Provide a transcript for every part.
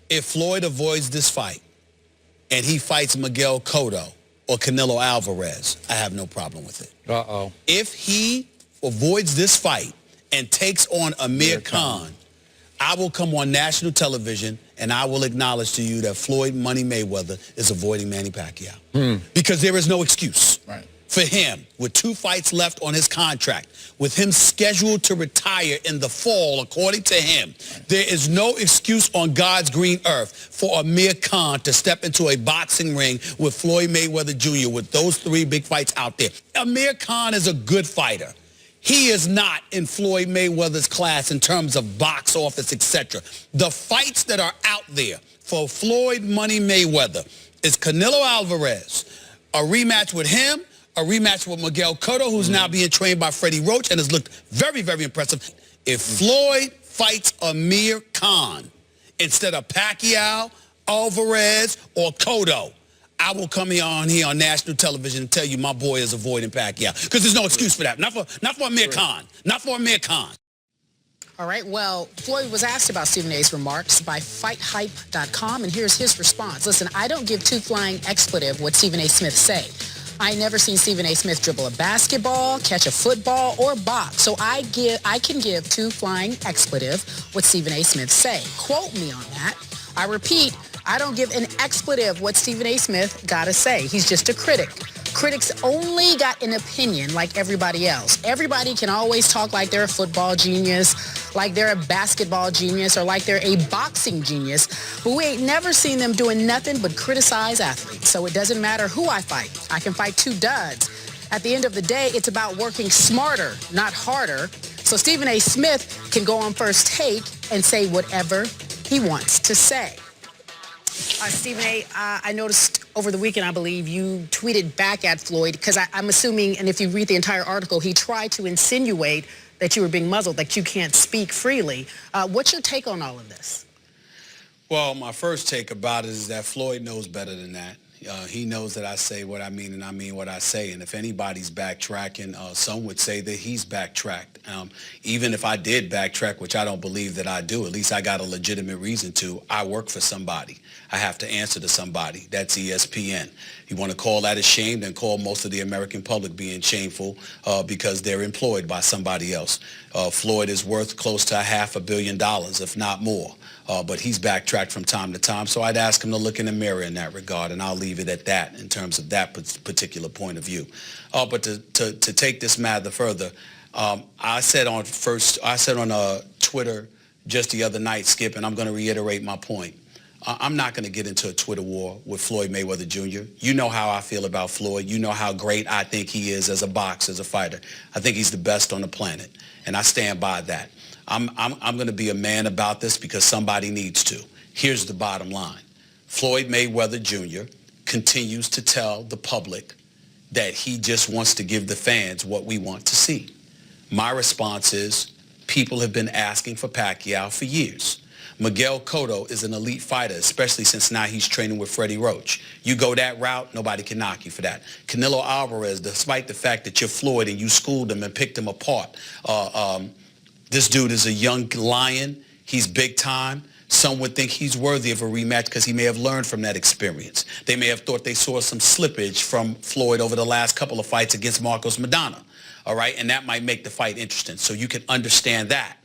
If Floyd avoids this fight and he fights Miguel Cotto or Canelo Alvarez, I have no problem with it. Uh-oh. If he avoids this fight and takes on Amir Khan, I will come on national television and I will acknowledge to you that Floyd Money Mayweather is avoiding Manny Pacquiao. Because there is no excuse for him with 2 fights left on his contract, with him scheduled to retire in the fall, according to him. There is no excuse on God's green earth for Amir Khan to step into a boxing ring with Floyd Mayweather Jr. with those 3 big fights out there. Amir Khan is a good fighter. He is not in Floyd Mayweather's class in terms of box office, etc. The fights that are out there for Floyd Money Mayweather is Canelo Alvarez, a rematch with him, a rematch with Miguel Cotto, who's now being trained by Freddie Roach and has looked very, very impressive. If Floyd fights Amir Khan instead of Pacquiao, Alvarez, or Cotto, I will come on national television and tell you my boy is avoiding Pacquiao. Because there's no excuse for that. Not for Amir Khan. Not for Amir Khan. All right, well, Floyd was asked about Stephen A's remarks by FightHype.com, and here's his response. Listen, I don't give 2 flying expletive what Stephen A. Smith say. I never seen Stephen A. Smith dribble a basketball, catch a football, or box. So I can give 2 flying expletive what Stephen A. Smith say. Quote me on that. I repeat, I don't give an expletive what Stephen A. Smith gotta say. He's just a critic. Critics only got an opinion like everybody else. Everybody can always talk like they're a football genius, like they're a basketball genius, or like they're a boxing genius, but we ain't never seen them doing nothing but criticize athletes. So it doesn't matter who I fight. I can fight 2 duds. At the end of the day, it's about working smarter, not harder. So Stephen A. Smith can go on First Take and say whatever he wants to say. Stephen A., I noticed over the weekend, I believe, you tweeted back at Floyd, because I'm assuming, and if you read the entire article, he tried to insinuate that you were being muzzled, that you can't speak freely. What's your take on all of this? Well, my first take about it is that Floyd knows better than that. He knows that I say what I mean and I mean what I say. And if anybody's backtracking, some would say that he's backtracked. Even if I did backtrack, which I don't believe that I do, at least I got a legitimate reason to. I work for somebody. I have to answer to somebody. That's ESPN. You want to call that a shame, then call most of the American public being shameful because they're employed by somebody else. Floyd is worth close to $500 million, if not more. But he's backtracked from time to time, so I'd ask him to look in the mirror in that regard, and I'll leave it at that in terms of that particular point of view. But to take this matter further, I said on Twitter just the other night, Skip, and I'm going to reiterate my point. I'm not going to get into a Twitter war with Floyd Mayweather Jr. You know how I feel about Floyd. You know how great I think he is as a boxer, as a fighter. I think he's the best on the planet, and I stand by that. I'm going to be a man about this because somebody needs to. Here's the bottom line. Floyd Mayweather Jr. continues to tell the public that he just wants to give the fans what we want to see. My response is people have been asking for Pacquiao for years. Miguel Cotto is an elite fighter, especially since now he's training with Freddie Roach. You go that route, nobody can knock you for that. Canelo Alvarez, despite the fact that you're Floyd and you schooled him and picked him apart, this dude is a young lion. He's big time. Some would think he's worthy of a rematch because he may have learned from that experience. They may have thought they saw some slippage from Floyd over the last couple of fights against Marcos Maidana, all right? And that might make the fight interesting, so you can understand that.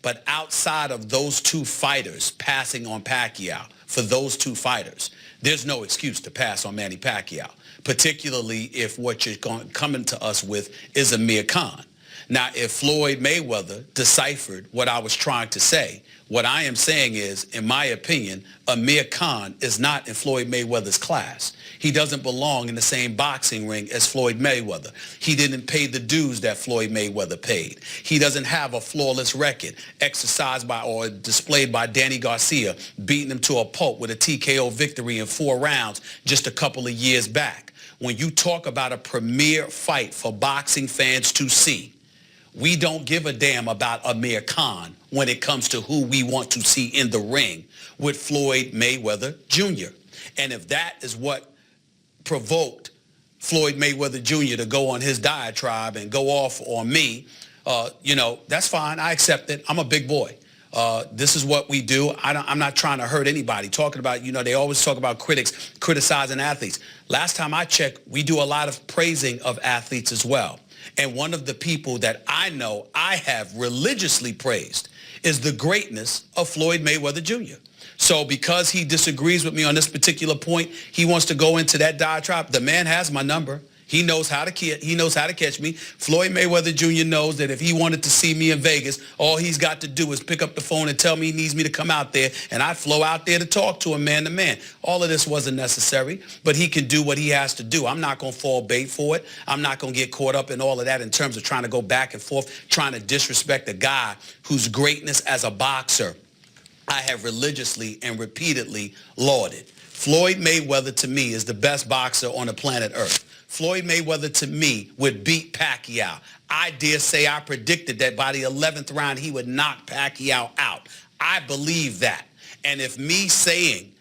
But outside of those 2 fighters passing on Pacquiao, for those 2 fighters, there's no excuse to pass on Manny Pacquiao, particularly if what you're coming to us with is Amir Khan. Now, if Floyd Mayweather deciphered what I was trying to say, what I am saying is, in my opinion, Amir Khan is not in Floyd Mayweather's class. He doesn't belong in the same boxing ring as Floyd Mayweather. He didn't pay the dues that Floyd Mayweather paid. He doesn't have a flawless record exercised by or displayed by Danny Garcia, beating him to a pulp with a TKO victory in 4 rounds just a couple of years back. When you talk about a premier fight for boxing fans to see, we don't give a damn about Amir Khan when it comes to who we want to see in the ring with Floyd Mayweather Jr. And if that is what provoked Floyd Mayweather Jr. to go on his diatribe and go off on me, you know, that's fine. I accept it. I'm a big boy. This is what we do. I'm not trying to hurt anybody. Talking about, they always talk about critics criticizing athletes. Last time I checked, we do a lot of praising of athletes as well. And one of the people that I know I have religiously praised is the greatness of Floyd Mayweather Jr. So because he disagrees with me on this particular point, he wants to go into that diatribe. The man has my number. He knows how to catch me. Floyd Mayweather Jr. knows that if he wanted to see me in Vegas, all he's got to do is pick up the phone and tell me he needs me to come out there, and I flow out there to talk to him man to man. All of this wasn't necessary, but he can do what he has to do. I'm not going to fall bait for it. I'm not going to get caught up in all of that in terms of trying to go back and forth, trying to disrespect a guy whose greatness as a boxer I have religiously and repeatedly lauded. Floyd Mayweather, to me, is the best boxer on the planet Earth. Floyd Mayweather, to me, would beat Pacquiao. I dare say I predicted that by the 11th round, he would knock Pacquiao out. I believe that. And if me saying,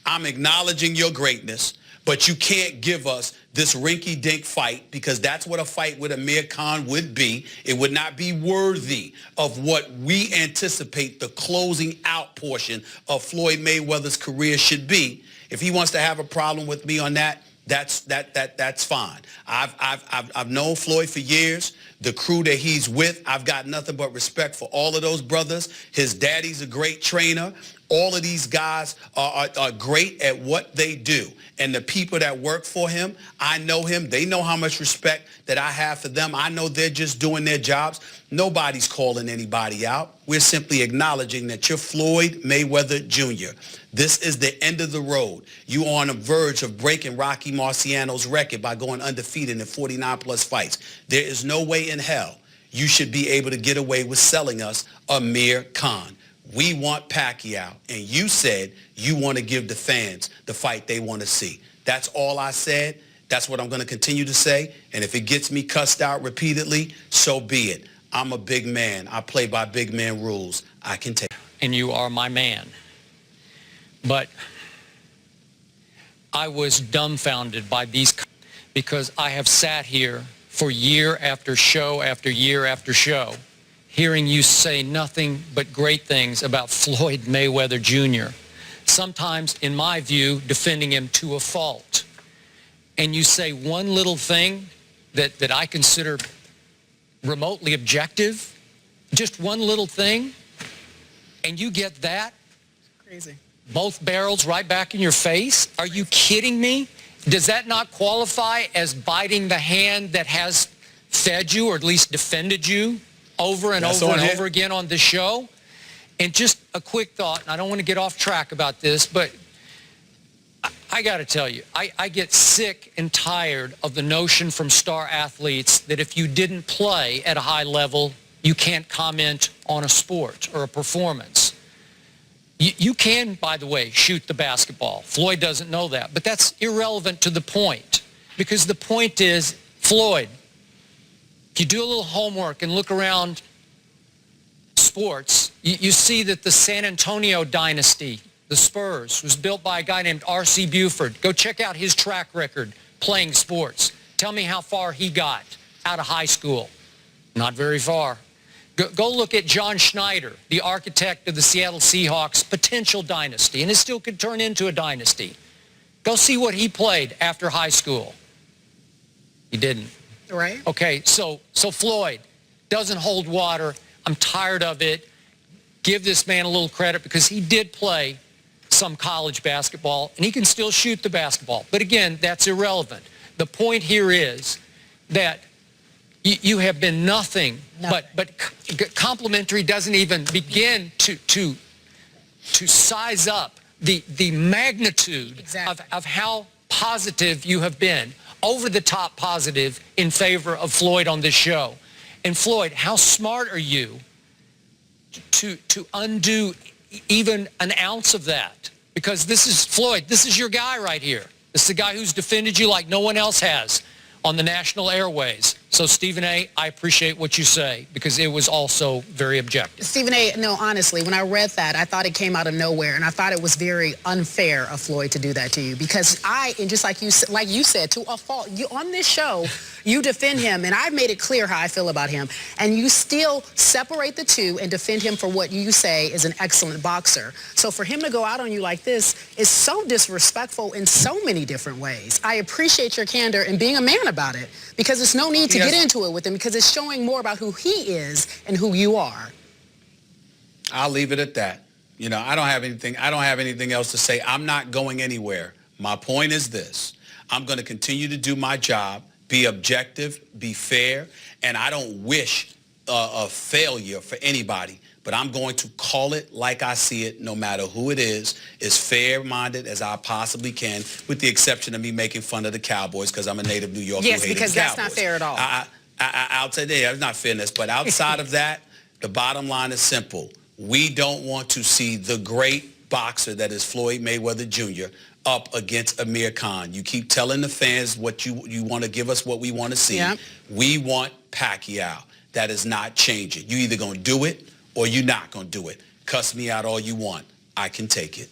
I'm acknowledging your greatness, but you can't give us this rinky-dink fight, because that's what a fight with Amir Khan would be. It would not be worthy of what we anticipate the closing out portion of Floyd Mayweather's career should be. If he wants to have a problem with me on that, that's fine. I've known Floyd for years. The crew that he's with, I've got nothing but respect for all of those brothers. His daddy's a great trainer. All of these guys are great at what they do. And the people that work for him, I know him. They know how much respect that I have for them. I know they're just doing their jobs. Nobody's calling anybody out. We're simply acknowledging that you're Floyd Mayweather Jr. This is the end of the road. You are on the verge of breaking Rocky Marciano's record by going undefeated in 49-plus fights. There is no way in hell you should be able to get away with selling us Amir Khan. We want Pacquiao, and you said you want to give the fans the fight they want to see. That's all I said. That's what I'm going to continue to say. And if it gets me cussed out repeatedly, so be it. I'm a big man. I play by big man rules. I can take it. And you are my man. But I was dumbfounded by these, because I have sat here for year after show after year after show, hearing you say nothing but great things about Floyd Mayweather Jr., sometimes, in my view, defending him to a fault. And you say one little thing that I consider remotely objective, just one little thing, and you get that? Crazy. Both barrels right back in your face? Are you kidding me? Does that not qualify as biting the hand that has fed you, or at least defended you over and over again on the show? And just a quick thought, and I don't want to get off track about this, but I got to tell you, I get sick and tired of the notion from star athletes that if you didn't play at a high level, you can't comment on a sport or a performance. You can, by the way, shoot the basketball. Floyd doesn't know that, but that's irrelevant to the point, because the point is, Floyd, if you do a little homework and look around sports, you see that the San Antonio dynasty, the Spurs, was built by a guy named R.C. Buford. Go check out his track record playing sports. Tell me how far he got out of high school. Not very far. Go look at John Schneider, the architect of the Seattle Seahawks' potential dynasty, and it still could turn into a dynasty. Go see what he played after high school. He didn't. Right. Okay, so Floyd doesn't hold water. I'm tired of it. Give this man a little credit, because he did play some college basketball, and he can still shoot the basketball. But again, that's irrelevant. The point here is that you have been nothing. But complimentary doesn't even begin to size up the magnitude of how positive you have been, over the top positive in favor of Floyd on this show. And Floyd, how smart are you to undo even an ounce of that? Because this is, Floyd, this is your guy right here. This is the guy who's defended you like no one else has on the national airways. So, Stephen A., I appreciate what you say because it was also very objective. Stephen A., no, honestly, when I read that, I thought it came out of nowhere, and I thought it was very unfair of Floyd to do that to you because and just like you said, to a fault, you on this show, you defend him, and I've made it clear how I feel about him, and you still separate the two and defend him for what you say is an excellent boxer. So for him to go out on you like this is so disrespectful in so many different ways. I appreciate your candor and being a man about it because there's no need to get into it with him because it's showing more about who he is and who you are. I'll leave it at that. You know, I don't have anything else to say. I'm not going anywhere. My point is this. I'm going to continue to do my job, be objective, be fair, and I don't wish a failure for anybody, but I'm going to call it like I see it, no matter who it is, as fair-minded as I possibly can, with the exception of me making fun of the Cowboys because I'm a native New Yorker who hated the Cowboys. Yes, because that's not fair at all. I'll tell you, that's not fairness, but outside of that, the bottom line is simple. We don't want to see the great boxer that is Floyd Mayweather Jr. up against Amir Khan. You keep telling the fans what you want to give us what we want to see. Yep. We want Pacquiao. That is not changing. You either going to do it or you're not going to do it. Cuss me out all you want. I can take it.